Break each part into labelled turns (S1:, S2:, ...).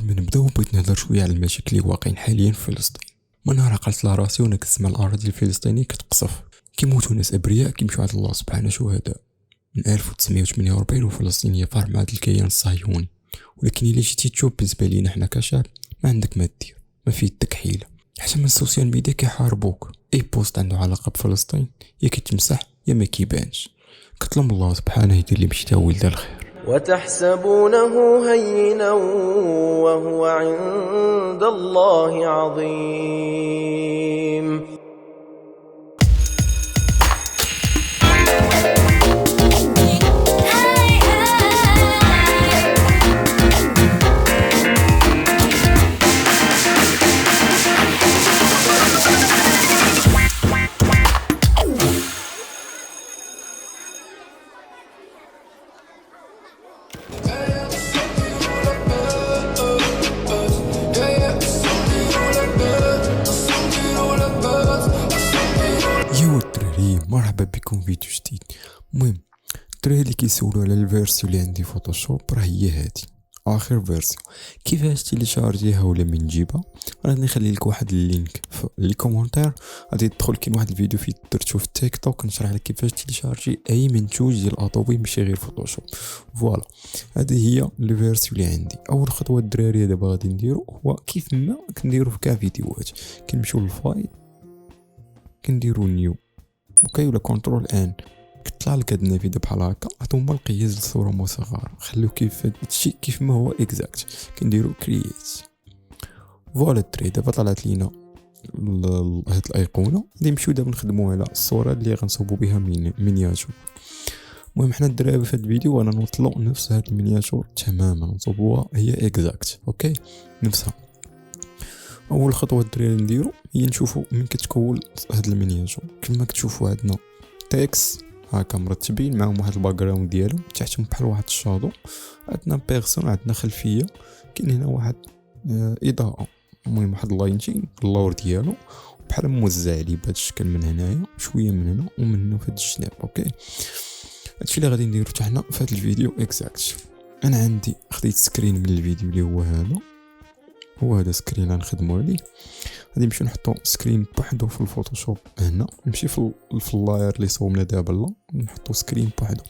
S1: قبل ما نبداو بغيت نهضر شويه على المشاكل اللي واقعين حاليا في فلسطين. من نهار عقلت على راسي وانا كنسمع الاراضي الفلسطينيه كتقصف، كيموتوا ناس ابرياء كيمشيو عند الله سبحانه شهداء من 1948 وفلسطين فرع مع هذا الكيان الصهيوني. ولكن الا جيتي تشوف بالنسبه لينا حنا كشعب ما عندك ما دير، ما فيه التكحيله. حتى من السوشيال ميديا كيحاربوك، اي بوست عنده علاقه بفلسطين يا كيتمسح يا ما كيبانش. كتلم الله سبحانه يدير لي مشي تا ولد الخير.
S2: وتحسبونه هينا وهو عند الله عظيم.
S1: مرحبا بكم في فيديو جديد. المهم الدراري اللي كيسولوا على الفيرسيون اللي عندي فوتوشوب راه هي هادي اخر فيرسيون. كيفاش تيليشارجيها ولا من نجيبها؟ غادي نخلي لك واحد اللينك في لي كومونتير، غادي تدخل كاين واحد الفيديو فيه درتو في التيك توك نشرح لك كيفاش تيليشارجي اي منتوج ديال ادوبي ماشي غير فوتوشوب. فوالا هذه هي لي فيرسيون اللي عندي. اول خطوه الدراري دابا غادي نديرو هو كيف ما كنديرو في كاع فيديوهات، كنمشيو للفايل كنديرو نيو اوكي ولا كنترول ان، كطلع لك هاد النافذه بحال هكا. هادوما القياس الصوره مصغره، خليو كيف هادشي كيف ما هو اكزاكت. كنديرو كرييت. فوالا الدراري دابا طلعت لينا هاد الايقونه. غادي نمشيو دابا نخدمو على الصوره اللي غنصوبو بها مينياتور. المهم حنا الدراري في هاد الفيديو انا نوصلو نفس هاد المينياتور تماما، نصوبوها هي اكزاكت اوكي نفسها. اول خطوه الدراري نديرو هي نشوفو من كتكون هاد المينياتور. كما كتشوفوا عندنا تكست هكا مرتبين معهم واحد الباك جراوند ديالو تحتهم بحال واحد الشادو، عندنا بيرسون، عندنا خلفيه، كاين هنا واحد اضاءه، المهم واحد اللاينتين اللور ديالو بحال موزع عليه بهذا الشكل من هنايا شويه من هنا ومن هنا في هذا الجناب اوكي. هادشي اللي غادي نديرو حتى حنا في هذا الفيديو اكزاكت. انا عندي خديت سكرين من الفيديو اللي هو هذا سكرين غنخدمو عليه. غادي نمشيو نحطو سكرين بوحدو في الفوتوشوب هنا، نمشي في اللاير اللي صوبنا دابا لا نحطو سكرين بوحدو.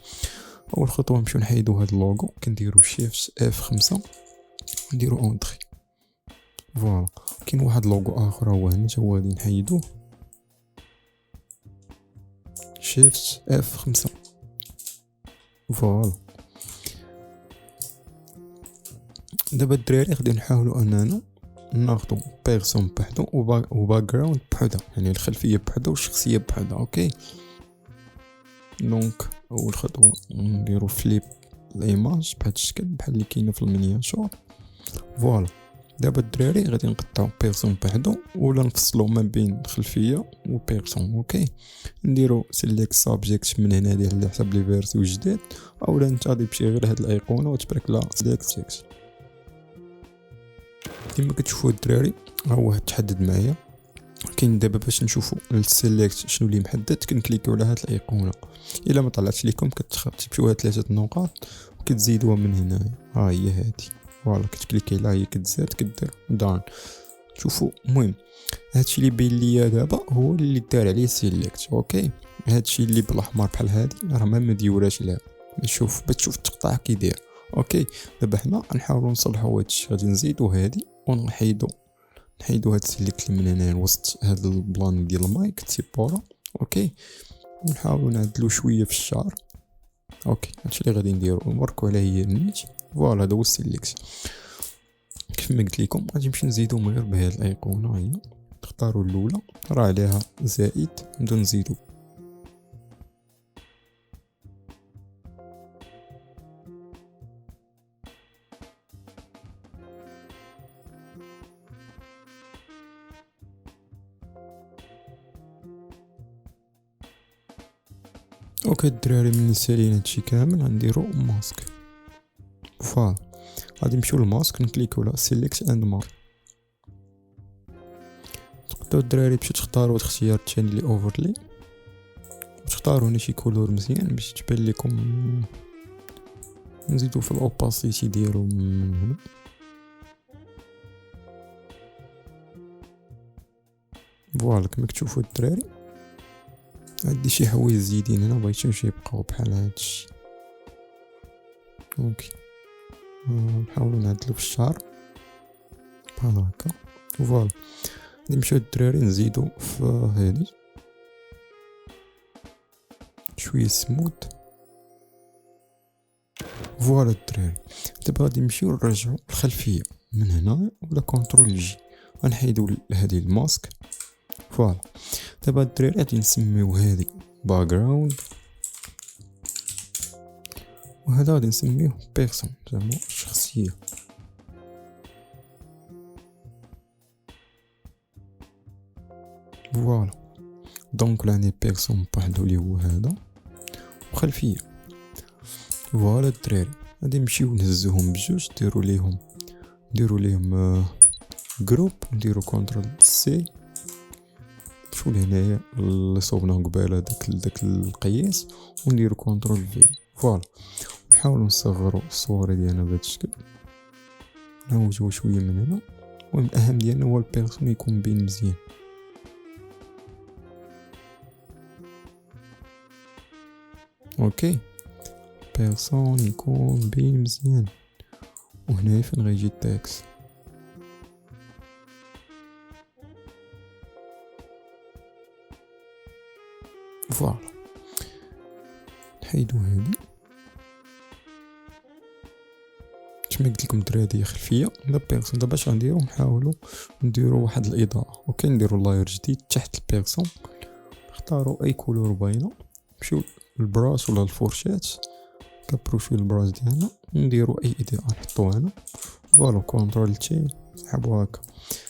S1: اول خطوه نمشيو نحيدو هاد اللوغو، كنديرو شيفت F5 نديرو اونطري. فوالا كاين واحد لوغو اخر هو هنا تا هو غادي نحيدوه شيفت F5. فوالا دابا الدراري غادي نحاولوا اننا ناخذ بيرسون بحدو وباك جراوند بحدا، يعني الخلفيه بحدا والشخصيه بحدا اوكي. دونك اول خطوه نديرو فليب الايماج بهذا الشكل بحال اللي كاينه في المينياتور. فوالا دابا الدراري غادي نقطعو بيرسون بحدو ولا نفصلو ما بين خلفيه وبيرسون اوكي. نديرو سيليكت سابجيكت من هنا ديال على حسب لي فيرسيون جديد، اولا انت غادي تمشي غير هاد الايقونه وتبارك لا سيليكت تكست. كما كتشوفوا الدراري ها هو تحدد معايا. كاين دابا باش نشوفوا السيليكت شنو اللي محدد كنكليكيو على هاد الايقونه. الا ما طلعتش لكم كتمشيو هاد 3 نقاط وكتزيدوها من هنا. ها هي هادي فوالا كتكليكي عليها هي كتزاد كدير دان. شوفوا المهم هادشي اللي بين ليا دابا هو اللي دار عليه سيليكت اوكي. هادشي اللي بالاحمر بحال هادي راه ما مديوراش لها، شوف بتشوف التقطاع كي داير اوكي. دابا حنا غنحاولوا نصلحوا هادشي، غادي نزيدو هادي ونحيدو هاد السيليكت من هنا الوسط هاد البلان ديال المايك تيبورا اوكي. ونحاولوا نعدلو شويه في الشعر اوكي. هادشي اللي غادي نديرو نوركو على هي النيت. فوالا هذا هو السيليكت. كيف ما قلت لكم غادي نمشي نزيدو غير بهاد الايقونه هي، تختاروا الاولى راه عليها زائد نبداو نزيدو. اوكي الدراري من سالينا هادشي كامل غنديرو ماسك. فوالا غادي نمشيو للماسك نكليكو على سيليكت اند ماسك. تقدروا الدراري باش تختاروا الاختيار الثاني اللي اوفرلي وتختاروا هنا شي كولور مزيان باش تبان لكم. نزيدو في الاوباسيتي ديالو من هنا فوالا كما كتشوفوا الدراري عندي شي حوايج زيدين هنا بغيتهمش يبقاو بحال هادشي. اوكي نحاولوا نعدلو في الشعر بحال هكا. فوالا نمشيو الدراري نزيدو في هادي شويه سموت. فوالا الدراري دابا غادي نمشيو نرجعو الخلفيه من هنا ولا كونترول جي غنحيدو هادي الماسك. فوالا دابا الدراري غادي نسميو هادي باكغراوند وهذا غادي نسميوه بيرسون زعما الشخصيه. فوالا دونك لاني بيرسون بوحدو لي هو هذا وخلفيه. فوالا الدراري غادي نمشيو نهزوهم بجوج نديرو ليهم جروب ونديرو كونترول سي شو لهنايا اللي صوبناه قباله داك القياس ونديرو كونترول في. فوالا نحاولو نصغرو الصورة ديالنا بهذا الشكل نعوجو شويه من هنا. المهم الاهم ديالنا هو البيرسون يكون باين مزيان. اوكي بيرسون يكون باين مزيان. وهنا فين غيجي التاكس. فوالا نحيدو هادي كما قلت لكم الدراري هي خلفيه لا بيرسون. دابا اش غنديرو نحاولو نديرو واحد الاضاءه. اوكي نديرو لاير جديد تحت البيرسون نختارو اي كولور باينه نمشيو للبراش ولا الفورشات كبروفيل البراش ديالنا نديرو اي اضاءه نحطوها هنا. فوالا كونترول تي نسحبو هكا.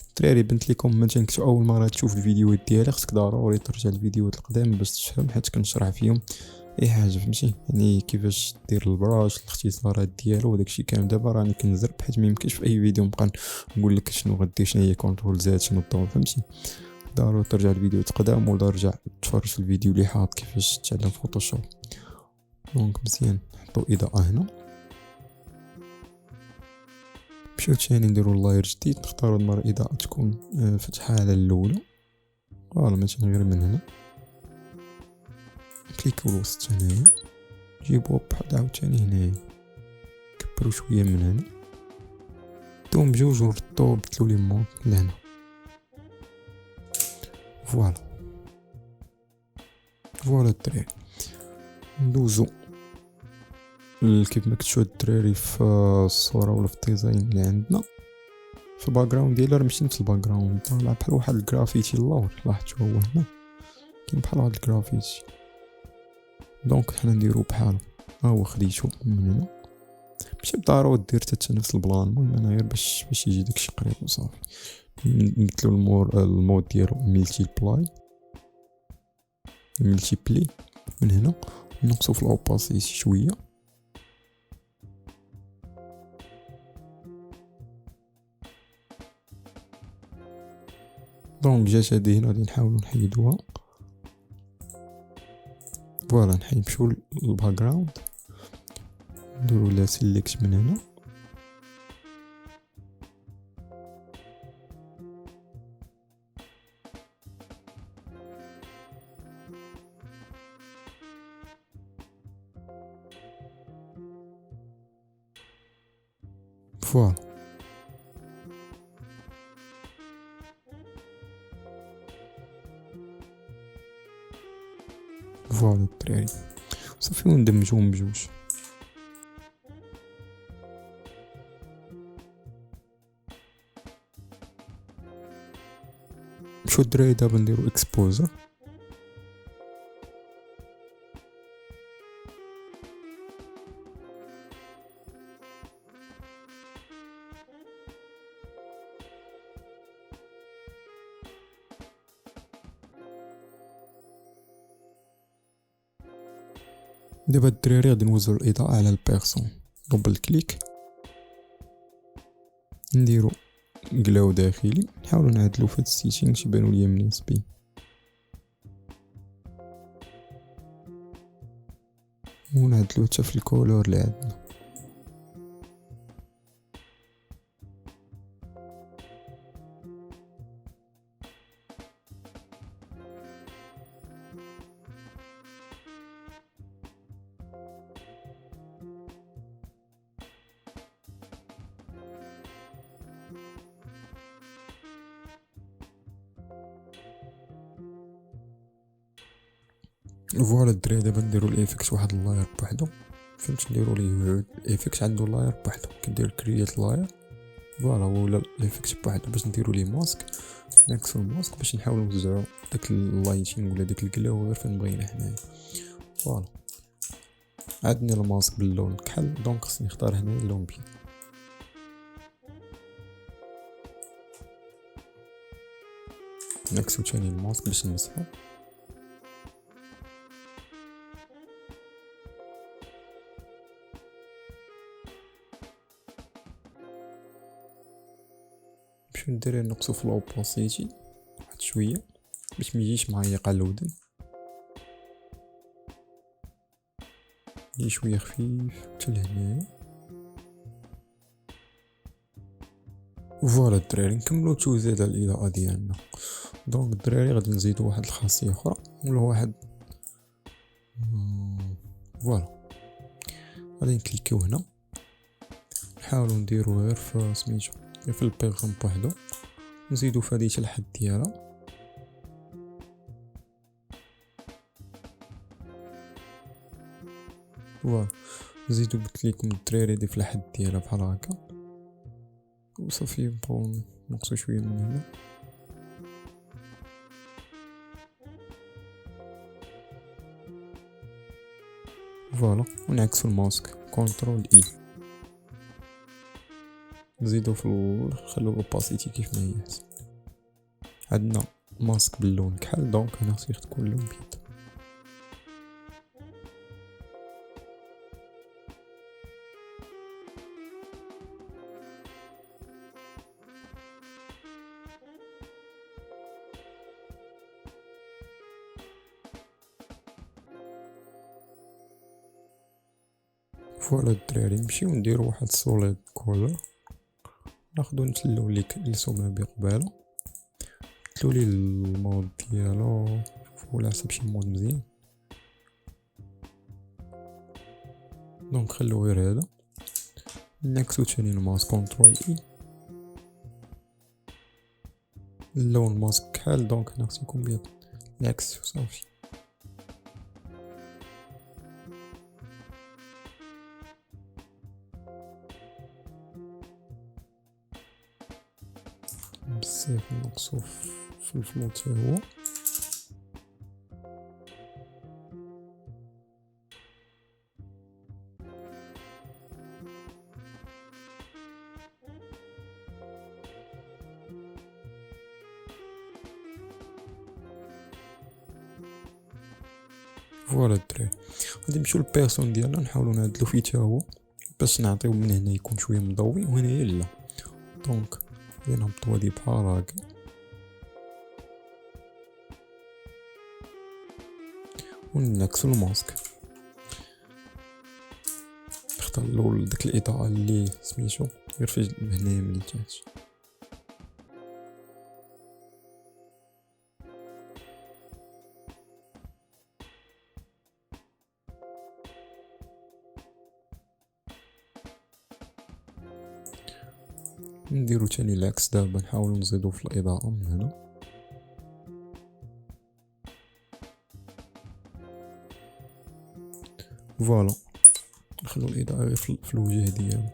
S1: الدراري بنت لكم مثلا كنتو اول مره تشوف الفيديوهات ديالي خصك ضروري ترجع الفيديوهات القدام باش تفهم حيت كنشرح فيهم اي حاجه فهمتي يعني كيفاش دير البراش الاختصارات ديالو وداكشي كامل. دابا راني كنزرب حيت ميمكنش في اي فيديو نبقى نقول لك شنو غدير شنو هي كونترول زاد شنو الضوء فهمتي. ضروري ترجع الفيديو تقدام ولا رجع تفرج في الفيديو اللي حاط كيفاش تتعلم فوتوشوب. دونك مزيان نحطو اضاءه هنا. نمشيو تاني نديرو اللاير جديد نختارو المره اضاءه تكون فتحه على الاولى. فوالا مثلا غير من هنا كليكو الوسط هنايا جيبوه بحال عاوتاني هنايا كبرو شويه من هنا دوم بجوج ورطو بدلو لي مود لهنا. فوالا الدراري ندوزو كيف ما كتشوفوا الدراري في الصوره ولا في الديزاين اللي عندنا في الباك جراوند ديالها. راه ماشي نفس الباك جراوند طالع بحال واحد الجرافيتي اللور لاحظتوا هو هنا كاين بحال واحد الجرافيتي. دونك حنا نديرو بحالو ها هو خديتو من هنا ماشي بالضرورة دير حتى نفس البلان. المهم انا غير باش يجي داكشي قريب وصافي. نبدلو المود ديالو ملتي بلاي من هنا نقصو في الاوباسيتي شويه. دونك جات هادي هنا غادي نحاولو نحيدوها. فوالا نمشيو للباك جراوند نديرو لا سيليكت من هنا. فوالا الدراري صافي وندمجوهم بجوج. نمشيو الدراري دابا نديرو اكسبوزر. دابا الدراري غادي نوزعو الاضاءه على البيرسون. دوبل كليك نديرو قلاو داخلي نحاولو نعدلو في هاد السيتينغ يبانو ليا مناسبين. ونعدلو حتى في الكولور اللي عندنا. فوالا الدراري دابا نديرو الافكت واحد اللاير بوحدو، فهمت، نديرو ليه الافكت عندو لاير بوحدو، كندير كرييت لاير فوالا ولا الافكت بوحدو باش نديرو ليه ماسك، نعكسو الماسك باش نحاولو نوزعو داك اللايتين ولا داك الكلاو غير فين بغينا حنايا. فوالا عندنا الماسك باللون كحل، دونك خصني نختار هنا اللون بيض. نعكسو تاني الماسك باش نمسحو. نمشيو نديرو نقصو في لوباسيتي واحد شويه باش ميجيش معيق على الودن، يجي شويه خفيف حتى لهنايا. فوالا الدراري نكملو التوزيع ديال الاضاءه ديالنا. دونك الدراري غادي نزيدو واحد الخاصيه اخرى ولا واحد فوالا غادي نكليكيو هنا، نحاولو نديرو غير في سميتو غير في البيغام بوحدو، نزيدو فادية الحد ديالها. فوالا نزيدو قلت لكم الدراري دي في الحد ديالها بحال هكا وصافي. نبقاو نقصو شويه من هنا. فوالا ونعكسو الماسك كونترول اي، نزيدو في نخلو الاوباسيتي كيف ما هي. عندنا ماسك باللون كحل، دونك هنا خصو تكون لون بيض. فوالا الدراري نمشيو نديرو واحد سوليد كولر، ناخدو نتلو ليك السومه بقبالة، نتلو ليه المود ديالو، شوفو على حسب شي مود مزيان. دونك خلو غير هذا، نعكسو تاني الماسك كونترول اي، اللون ماسك كحل، دونك هنا خصو يكون بيض، نعكس وصافي. بزاف نقصو في الفلو تا هو. فوالا الدراري غادي نمشيو للبيرسون ديالنا، نحاولو نعدلو فيه تا هو باش نعطيو من هنا يكون شويه مضوي وهنايا لا. دونك غادي نهبطو هادي بحال هكا ونعكسو الماسك، نختار الاول ديك الاضاءه اللي سميتو غير في هنايا من التحت. نديرو تاني العكس، دابا نحاولو نزيدو في الاضاءه من هنا. فوالا نخلو الاضاءه غير في الوجه ديالو.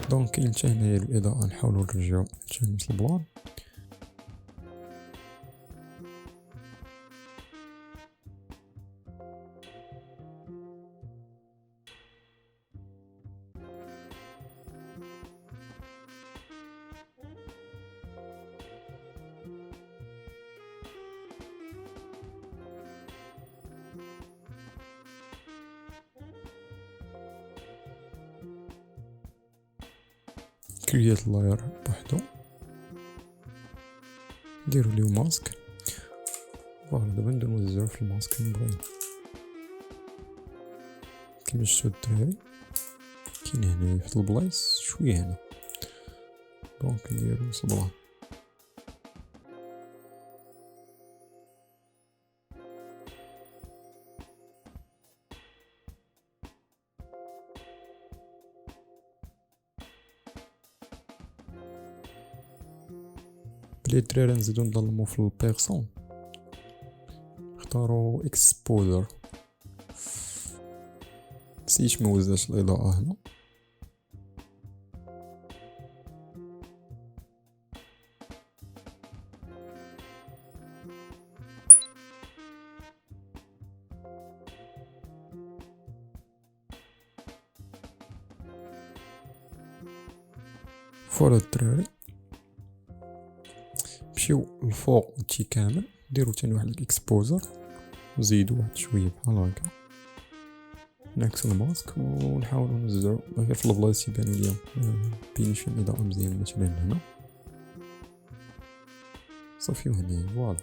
S1: دونك كاين حتى هنايا الاضاءه نحاولو نرجعو حتى نفس البلان. كرييت لاير بوحدو، نديرو ليه ماسك. فوالا دابا نبداو نوزعو في الماسك فين بغينا كيما شفتو الدراري، كاين هنايا في البلايص شويه هنا. دونك نديرو صبرا. بلي الدراري نزيدو نظلمو في البيرسون، اختاروا اكسبوزر. نسيت موزاش الاضاءة هنا. فوالا الدراري، مشيو الفوق هادشي كامل، نديرو تاني واحد الاكسبوزر، نزيدو واحد شويه بحال هكا، نعكسو الماسك ونحاولو نوزعو غير في البلايص يبانو ليا بينش فيهم اضاءة مزيان، مثلا هنا صافي وهنايا فوالا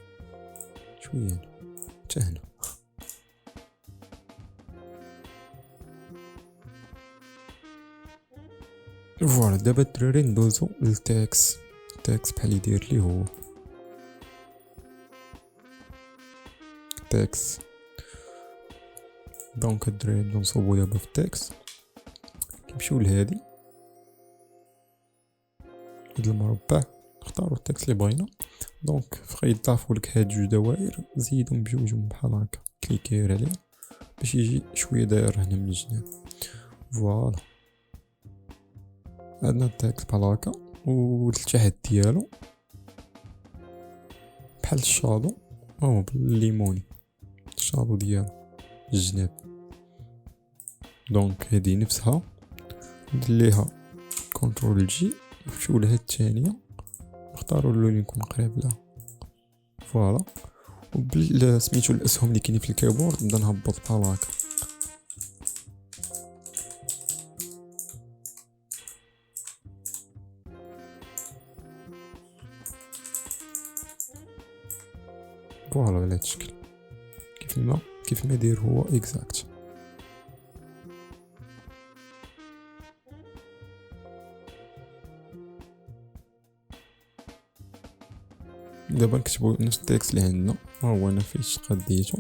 S1: شويه هنا حتى هنا. فوالا دابا الدراري ندوزو للتاكس. التاكس بحال يدير لي هو تاكس. دونك الدراري نبداو نصوبو دابا في التاكس، كنمشيو لهادي هاد المربع، نختارو التاكس اللي بغينا. دونك فغا يضافو لك هاد جوج دوائر، زيدهم بجوجهم بحال هكا، كليكير عليه باش يجي شويه داير هنا من الجناب. فوالا عندنا التاكس بحال هكا، والتحت ديالو بحال الشادو، بالليموني الشادو ديالو الجناب. دونك هادي نفسها ندير ليها كنترول جي، نمشيو لهاد الثانيه نختاروا اللون اللي يكون قريب لها. فوالا وبال سميتو الاسهم اللي كاينين في الكيبورد نبدا نهبط بحال هكا. فوالا على هاد الشكل كيف ما داير هو اكزاكت. دابا نكتبو نفس التكست اللي عندنا، هو انا فاش قديتو.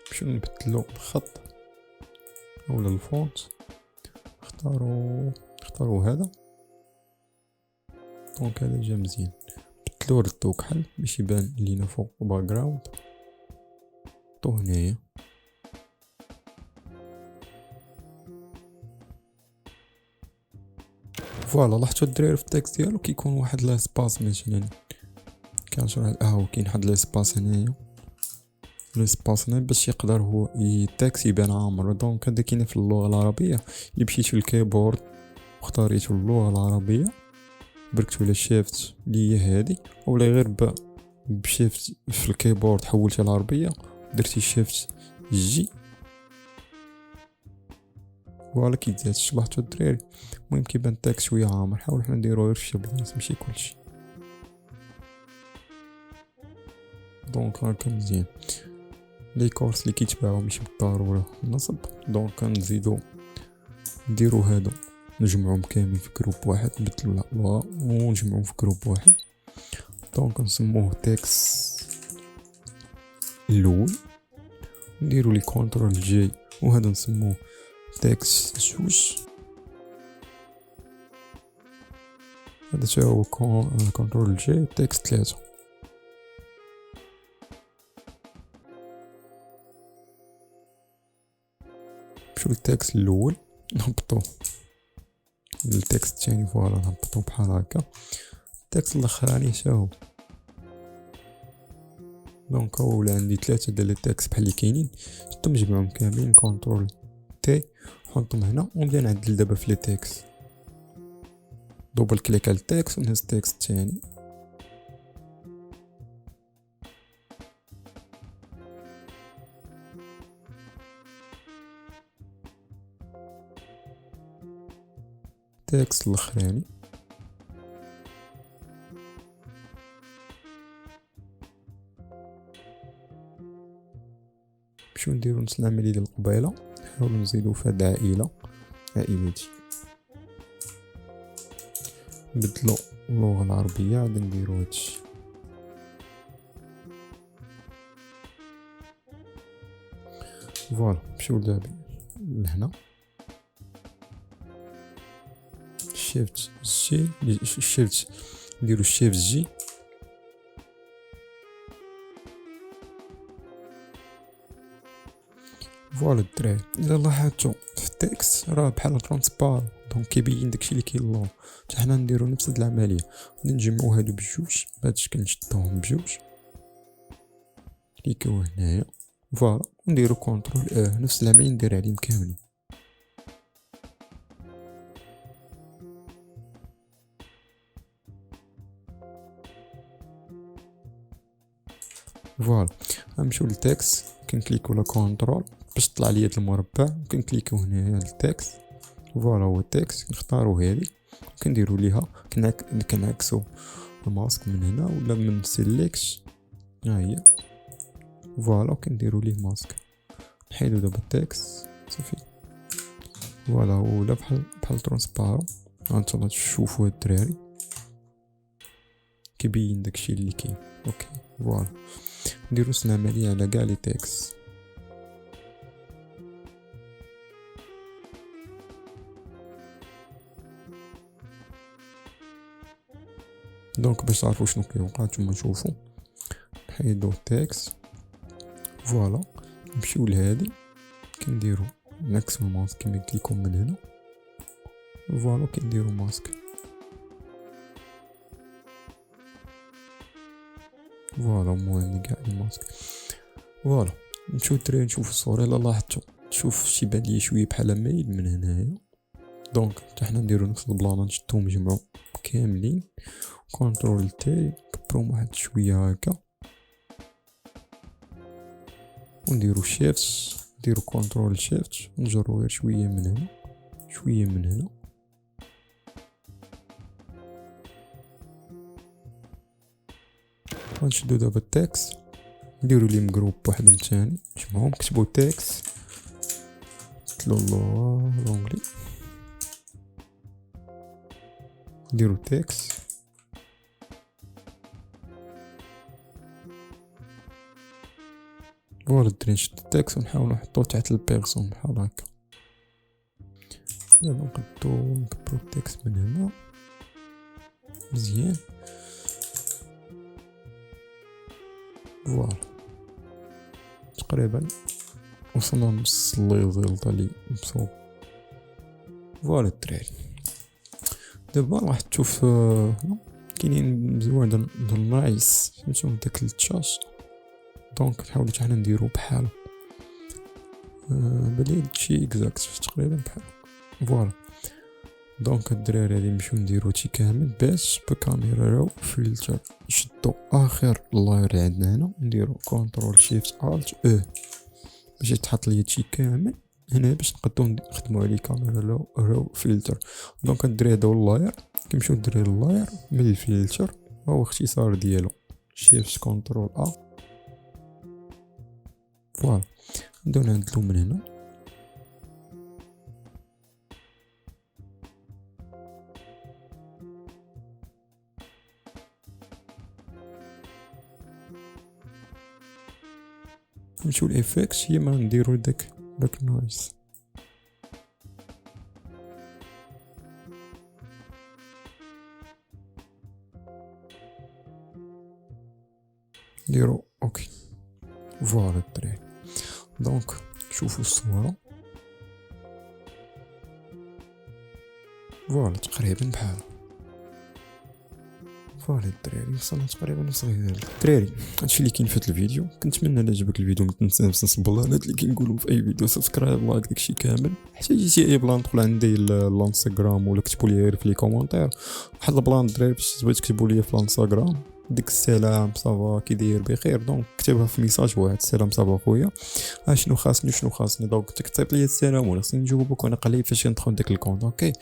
S1: نمشيو نبدلو الخط اولا الفونت، اختاروا هذا. دونك هذا جا مزيان، بدلو ردو كحل باش يبان لينا فوق باك جراوند، حطو هنايا. فوالا لاحظتوا الدراري في التكست ديالو كيكون واحد لاسباس مثلا، كنشرح كاين واحد لاسباس هنايا، لاسباس هنا باش يقدر هو التكست يبان عامر. دونك هذا كاين في اللغه العربيه، اللي مشيتو للكيبورد واختاريتو اللغه العربيه بركتو على شيفت اللي هي هادي، اولا غير بشيفت في الكيبورد حولتي العربيه درتي شيفت جي. فوالا كيتزاد شبحتو الدراري. المهم كيبان التكست شويه عامر، حاول حنا نديرو غير في شي بلايص ماشي كلشي. دونك هاكا مزيان. لي كورس اللي كيتباعو ماشي بالضروره نصب، دونك نزيدو نديرو هادو نجمعهم كاملين في جروب واحد، نبدلو اللغة ونجمعهم في جروب واحد. دونك نسموه تكس الاول، نديرو لي كونترول جي وهذا نسموه تكس جوج. هذا تا هو كونترول جي تكس 3. نمشيو للتكست الاول نهبطو للتكست الثاني، فوالا نهبطو بحال هكا. التكست الاخراني حتى هو. دونك هو ولا عندي 3 ديال التكست بحال اللي كاينين، شتو نجمعهم كاملين كونترول تي نحطهم هنا ونبدا نعدل دابا في لي تكست. دوبل كليك على التكست ونهز التكست الثاني. التكست الاخراني نمشيو نديرو نفس العملية ديال القبيله، نحاولو نزيدو في هاد عائلتي، نبدلو اللغة العربية عاد نديرو هادشي. فوالا نمشيو دابا لهنا شيفت جي شيفت نديرو شيفت جي فوالا الدراري. الا لاحظتو في التكست راه بحال ترانسبار دونك كيبين داكشي اللي كاين اللور. حتى حنا نديرو نفس هاد العمليه، نجمعو هادو بجوج بهاد الشكل، نشدوهم بجوج كليكيو هنايا فوالا نديرو كونترول نفس العمليه ندير عليهم كاملين. فوالا غنمشيو للتكست كنكليكو لا كونترول باش طلع لي هاد المربع، كنكليكو هنايا التكست فوالا هو التكست كنختارو هادي كنديرو ليها كنعكسو الماسك من هنا ولا من سيليكت ها هي فوالا كنديرو ليه ماسك. نحيدو دابا التكست صافي فوالا ولا بحال ترانسبارون. هانتوما تشوفوا الدراري كيبين داكشي اللي كاين. اوكي فوالا نديرو نفس العمليه على كاع لي تكست. دونك باش تعرفوا شنو كيوقع نتوما شوفوا نحيدو التكست فوالا نمشيو لهادي كنديرو نعكسو الماسك كيما قلت لكم من هنا فوالا كنديرو ماسك فوالا المهم كاع الماسك فوالا. نمشيو الدراري نشوفو الصورة. الا لاحظتو شوف شي بان ليا شويه بحال مايل من هنايا دونك حتى حنا نديرو نفس البلان نشدو نجمعو كاملين كونترول تي نكبروهم واحد شويه هكا ونديرو شيفت نديرو كونترول شيفت نجرو غير شويه من هنا شويه من هنا غنشدو دابا التكست نديرو ليهم جروب وحدهم تاني نجمعوهم كتبو تكست تلو لونغلي نديرو تكست فوالا الدراري نشدو التكست ونحاولو نحطوه تحت البيرسون بحال هكا. دابا نقدو نكبرو التكست من هنا مزيان فوالا تقريبا وصلنا لنص الليزيلطا لي مصوب فوالا الدراري. دابا راح تشوف هنا كاينين مزوار د النايس فهمتو داك التشاش دونك نحاولو حتى حنا نديرو بحالو بلي هادشي اكزاكت تقريبا بحالو فوالا. دونك الدراري غادي نمشيو نديرو هادشي كامل باش بكاميرا راو فلتر نشدو اخر لاير عندنا هنا نديرو كونترول شيفت الت باش يتحط لي هادشي كامل هنا باش نقدو نخدمو عليه كاميرا راو فلتر. دونك الدراري هذا هو اللاير كنمشيو الدراري اللاير من الفلتر هو اختصار ديالو شيفت كونترول فوالا نبداو نعدلو من هنا نمشيو الافكت هي ما نديرو داك نويز نديرو اوكي فوالا الدراري. دونك شوفوا الصورة فوالا تقريبا بحال فوالا الدراري وصلنا تقريبا لصغير الدراري. هادشي اللي كاين في هاد الفيديو كنتمنى الا عجبك الفيديو متنساش البلانات اللي كنقولهم في اي فيديو سبسكرايب لايك داكشي كامل. حتى جيتي اي بلان دخل عندي الانستغرام ولا كتبوا لي غير في لي كومونتير واحد البلان الدراري باش تبغي تكتبوا لي في الانستغرام ديك السلام صافا كي داير بخير دونك كتبها في ميساج واحد السلام صافا خويا شنو خاصني دونك تكتب لي السلام ولا خصني نجاوبك وانا قليل فاش ندخل داك الكونت اوكي.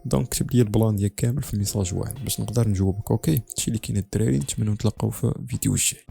S1: دونك كتب لي البلان ديالك كامل في ميساج واحد باش نقدر نجاوبك اوكي. هادشي اللي كاين الدراري نتمنى نتلاقاو في فيديو الجاي.